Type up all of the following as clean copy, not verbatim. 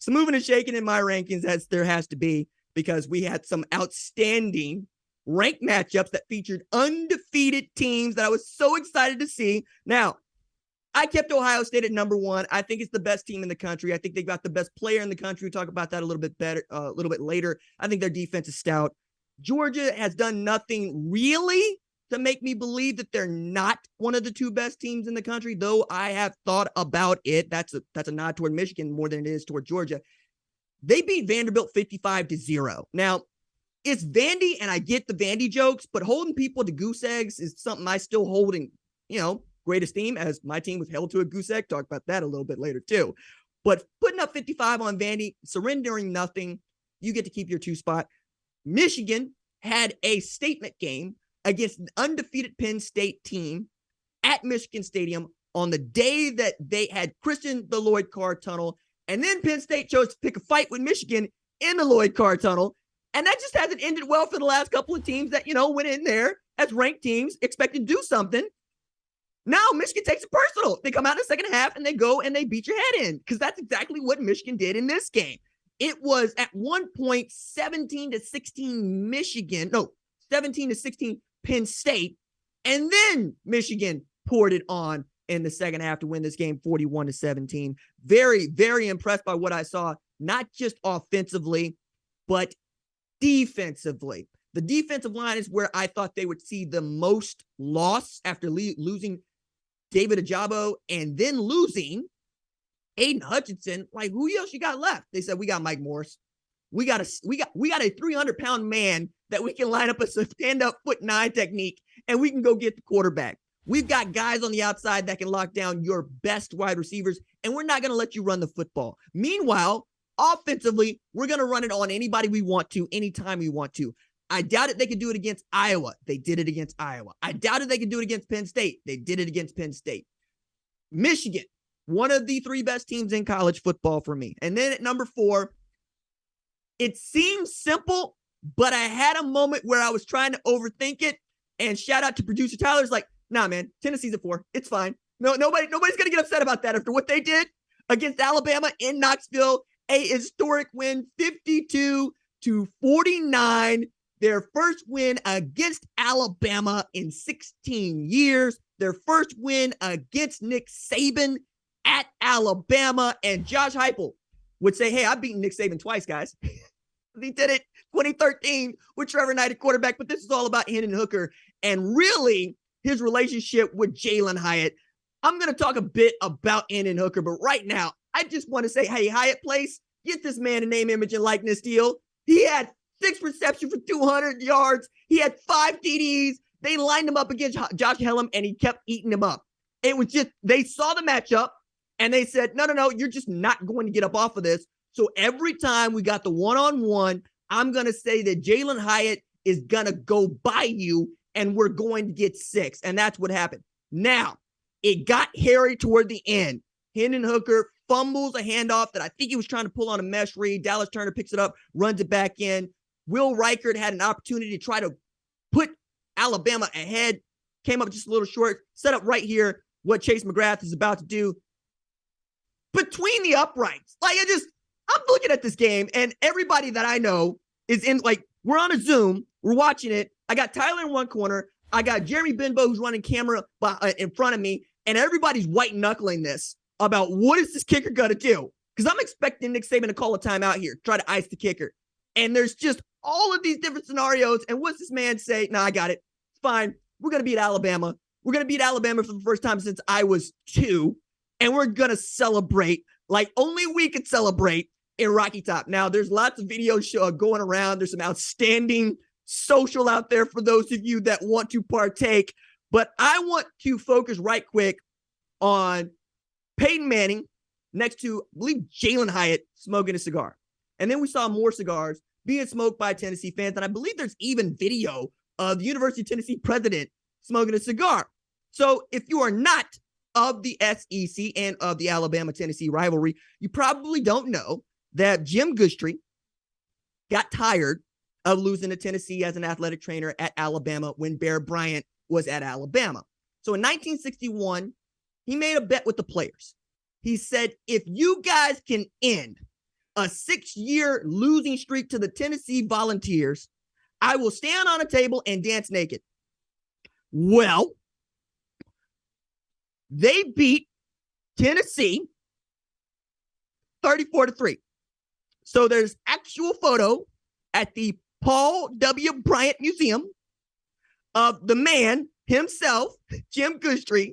some moving and shaking in my rankings, as there has to be, because we had some outstanding ranked matchups that featured undefeated teams that I was so excited to see. Now, I kept Ohio State at number one. I think it's the best team in the country. I think they've got the best player in the country. We'll talk about that a little bit later. I think their defense is stout. Georgia has done nothing really to make me believe that they're not one of the two best teams in the country, though I have thought about it. That's a nod toward Michigan more than it is toward Georgia. They beat Vanderbilt 55-0. Now, it's Vandy, and I get the Vandy jokes, but holding people to goose eggs is something I still hold in, great esteem, as my team was held to a goose egg. Talk about that a little bit later too. But putting up 55 on Vandy, surrendering nothing, you get to keep your 2 spot. Michigan had a statement game against an undefeated Penn State team at Michigan Stadium on the day that they had christened the Lloyd Carr Tunnel. And then Penn State chose to pick a fight with Michigan in the Lloyd Carr Tunnel. And that just hasn't ended well for the last couple of teams that, went in there as ranked teams, expected to do something. Now Michigan takes it personal. They come out in the second half and they go and they beat your head in, because that's exactly what Michigan did in this game. It was at one point 17-16 Michigan, no, 17-16 Penn State. And then Michigan poured it on in the second half to win this game 41-17. Very, very impressed by what I saw, not just offensively, but defensively. The defensive line is where I thought they would see the most loss after losing David Ajabo and then losing Aiden Hutchinson. Like, who else you got left? They said, we got Mike Morris. We got a 300-pound man that we can line up a stand-up 4'9" technique, and we can go get the quarterback. We've got guys on the outside that can lock down your best wide receivers, and we're not going to let you run the football. Meanwhile, offensively, we're going to run it on anybody we want to, anytime we want to. I doubted they could do it against Iowa. They did it against Iowa. I doubted they could do it against Penn State. They did it against Penn State. Michigan, one of the 3 best teams in college football for me. And then at number 4, it seems simple, but I had a moment where I was trying to overthink it. And shout out to producer Tyler's like, nah, man, Tennessee's at 4. It's fine. No, nobody's going to get upset about that after what they did against Alabama in Knoxville. A historic win, 52-49. Their first win against Alabama in 16 years. Their first win against Nick Saban at Alabama. And Josh Heupel would say, hey, I've beaten Nick Saban twice, guys. He did it 2013 with Trevor Knight at quarterback. But this is all about Hendon Hooker and really his relationship with Jalen Hyatt. I'm going to talk a bit about Hendon Hooker, but right now, I just want to say, hey, Hyatt Place, get this man a name, image, and likeness deal. He had 6 receptions for 200 yards. He had 5 TDs. They lined him up against Josh Hellam, and he kept eating him up. It was just, they saw the matchup, and they said, no, you're just not going to get up off of this. So every time we got the one-on-one, I'm going to say that Jalen Hyatt is going to go by you, and we're going to get 6. And that's what happened. Now, it got hairy toward the end. Hendon Hooker fumbles a handoff that I think he was trying to pull on a mesh read. Dallas Turner picks it up, runs it back in. Will Reichert had an opportunity to try to put Alabama ahead, came up just a little short, set up right here what Chase McGrath is about to do. Between the uprights, I'm looking at this game, and everybody that I know is in, we're on a Zoom, we're watching it. I got Tyler in one corner, I got Jeremy Benbow who's running camera in front of me, and everybody's white knuckling this about what is this kicker gonna do? Because I'm expecting Nick Saban to call a timeout here, try to ice the kicker. And there's just all of these different scenarios. And what's this man say? No, I got it. It's fine. We're going to beat Alabama. We're going to beat Alabama for the first time since I was 2. And we're going to celebrate like only we could celebrate in Rocky Top. Now, there's lots of videos going around. There's some outstanding social out there for those of you that want to partake. But I want to focus right quick on Peyton Manning next to, I believe, Jalen Hyatt smoking a cigar. And then we saw more cigars being smoked by Tennessee fans. And I believe there's even video of the University of Tennessee president smoking a cigar. So if you are not of the SEC and of the Alabama-Tennessee rivalry, you probably don't know that Jim Gustry got tired of losing to Tennessee as an athletic trainer at Alabama when Bear Bryant was at Alabama. So in 1961, he made a bet with the players. He said, if you guys can end a 6-year losing streak to the Tennessee Volunteers. I will stand on a table and dance naked. Well, they beat Tennessee 34-3. So there's actual photo at the Paul W. Bryant Museum of the man himself, Jim Goostree,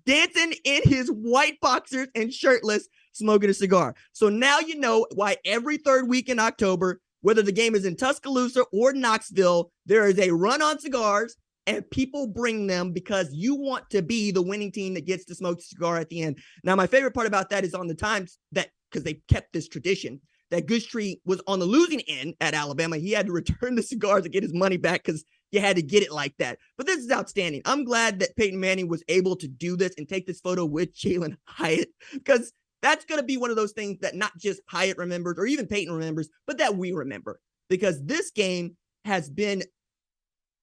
dancing in his white boxers and shirtless, smoking a cigar. So now you know why every third week in October, whether the game is in Tuscaloosa or Knoxville, there is a run on cigars and people bring them because you want to be the winning team that gets to smoke the cigar at the end. Now, my favorite part about that is on the times that, because they kept this tradition, that Goostree was on the losing end at Alabama. He had to return the cigars to get his money back because you had to get it like that. But this is outstanding. I'm glad that Peyton Manning was able to do this and take this photo with Jalen Hyatt, because that's going to be one of those things that not just Hyatt remembers or even Peyton remembers, but that we remember, because this game has been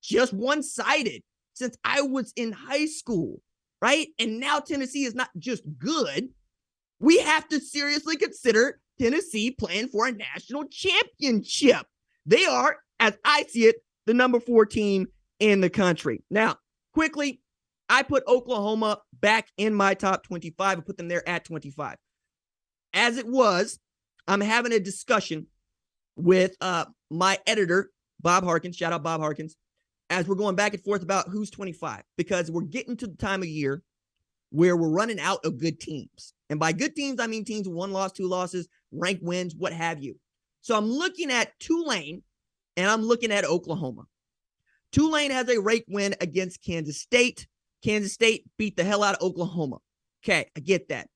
just one-sided since I was in high school, right? And now Tennessee is not just good. We have to seriously consider Tennessee playing for a national championship. They are, as I see it, the number 4 team in the country. Now, quickly, I put Oklahoma back in my top 25 and put them there at 25. As it was, I'm having a discussion with my editor, Bob Harkins. Shout out Bob Harkins. As we're going back and forth about who's 25, because we're getting to the time of year where we're running out of good teams. And by good teams, I mean teams with 1 loss, 2 losses, ranked wins, what have you. So I'm looking at Tulane and I'm looking at Oklahoma. Tulane has a ranked win against Kansas State. Kansas State beat the hell out of Oklahoma. Okay, I get that.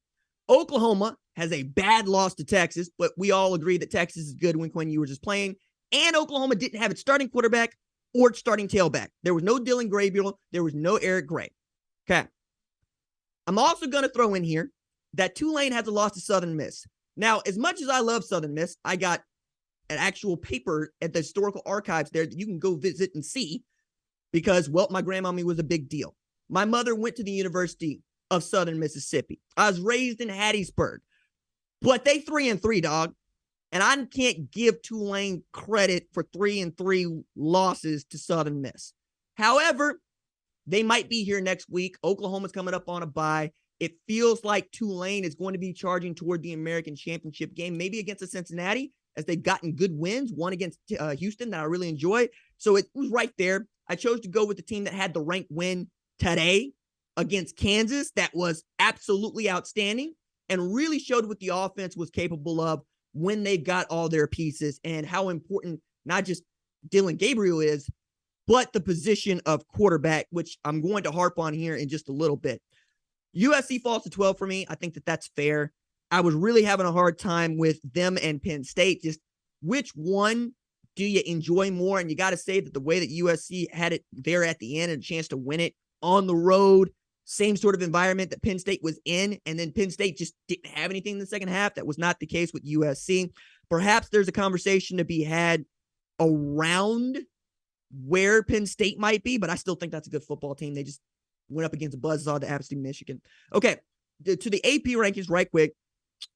Oklahoma has a bad loss to Texas, but we all agree that Texas is good when Quinn Ewers is playing. And Oklahoma didn't have its starting quarterback or its starting tailback. There was no Dylan Gabriel. There was no Eric Gray. Okay. I'm also going to throw in here that Tulane has a loss to Southern Miss. Now, as much as I love Southern Miss, I got an actual paper at the historical archives there that you can go visit and see because, well, my grandmommy was a big deal. My mother went to the University of Southern Mississippi. I was raised in Hattiesburg, but they 3-3, dog. And I can't give Tulane credit for 3-3 losses to Southern Miss. However, they might be here next week. Oklahoma's coming up on a bye. It feels like Tulane is going to be charging toward the American Championship game, maybe against a Cincinnati, as they've gotten good wins, one against Houston that I really enjoyed. So it was right there. I chose to go with the team that had the ranked win today against Kansas. That was absolutely outstanding and really showed what the offense was capable of when they got all their pieces and how important not just Dylan Gabriel is, but the position of quarterback, which I'm going to harp on here in just a little bit. USC falls to 12 for me. I think that that's fair. I was really having a hard time with them and Penn State. Just which one do you enjoy more? And you got to say that the way that USC had it there at the end and a chance to win it on the road, same sort of environment that Penn State was in, and then Penn State just didn't have anything in the second half. That was not the case with USC. Perhaps there's a conversation to be had around where Penn State might be, but I still think that's a good football team. They just went up against a buzzsaw to App State, Michigan. Okay, to the AP rankings right quick.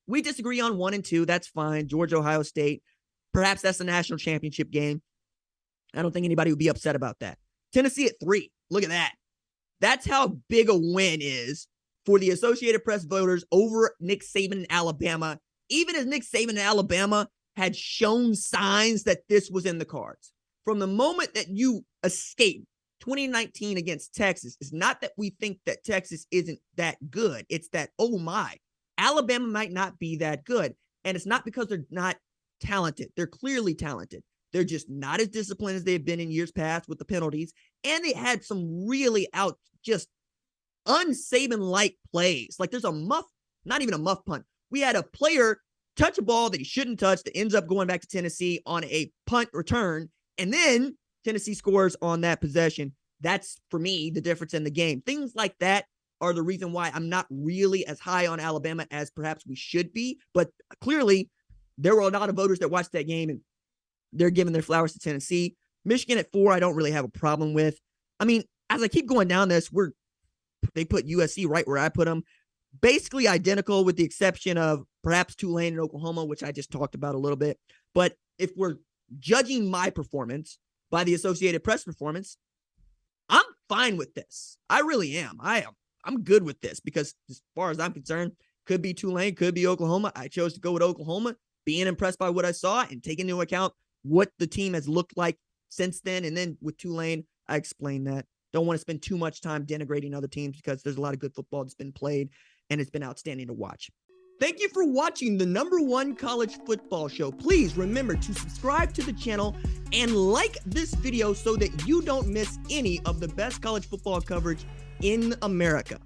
We disagree on 1 and 2. That's fine. Georgia, Ohio State. Perhaps that's the national championship game. I don't think anybody would be upset about that. Tennessee at 3. Look at that. That's how big a win is for the Associated Press voters over Nick Saban in Alabama, even as Nick Saban in Alabama had shown signs that this was in the cards. From the moment that you escaped 2019 against Texas, it's not that we think that Texas isn't that good. It's that, oh my, Alabama might not be that good. And it's not because they're not talented. They're clearly talented. They're just not as disciplined as they've been in years past with the penalties. And they had some really just un-Saban-like plays. Like there's a not even a muff punt. We had a player touch a ball that he shouldn't touch that ends up going back to Tennessee on a punt return. And then Tennessee scores on that possession. That's, for me, the difference in the game. Things like that are the reason why I'm not really as high on Alabama as perhaps we should be. But clearly, there were a lot of voters that watched that game, and they're giving their flowers to Tennessee. Michigan at 4, I don't really have a problem with. I mean, as I keep going down this, they put USC right where I put them. Basically identical with the exception of perhaps Tulane and Oklahoma, which I just talked about a little bit. But if we're judging my performance by the Associated Press performance, I'm fine with this. I really am. I'm good with this because as far as I'm concerned, could be Tulane, could be Oklahoma. I chose to go with Oklahoma, being impressed by what I saw and taking into account what the team has looked like since then. And then with Tulane, I explained that. Don't want to spend too much time denigrating other teams because there's a lot of good football that's been played and it's been outstanding to watch. Thank you for watching the #1 college football show. Please remember to subscribe to the channel and like this video so that you don't miss any of the best college football coverage in America.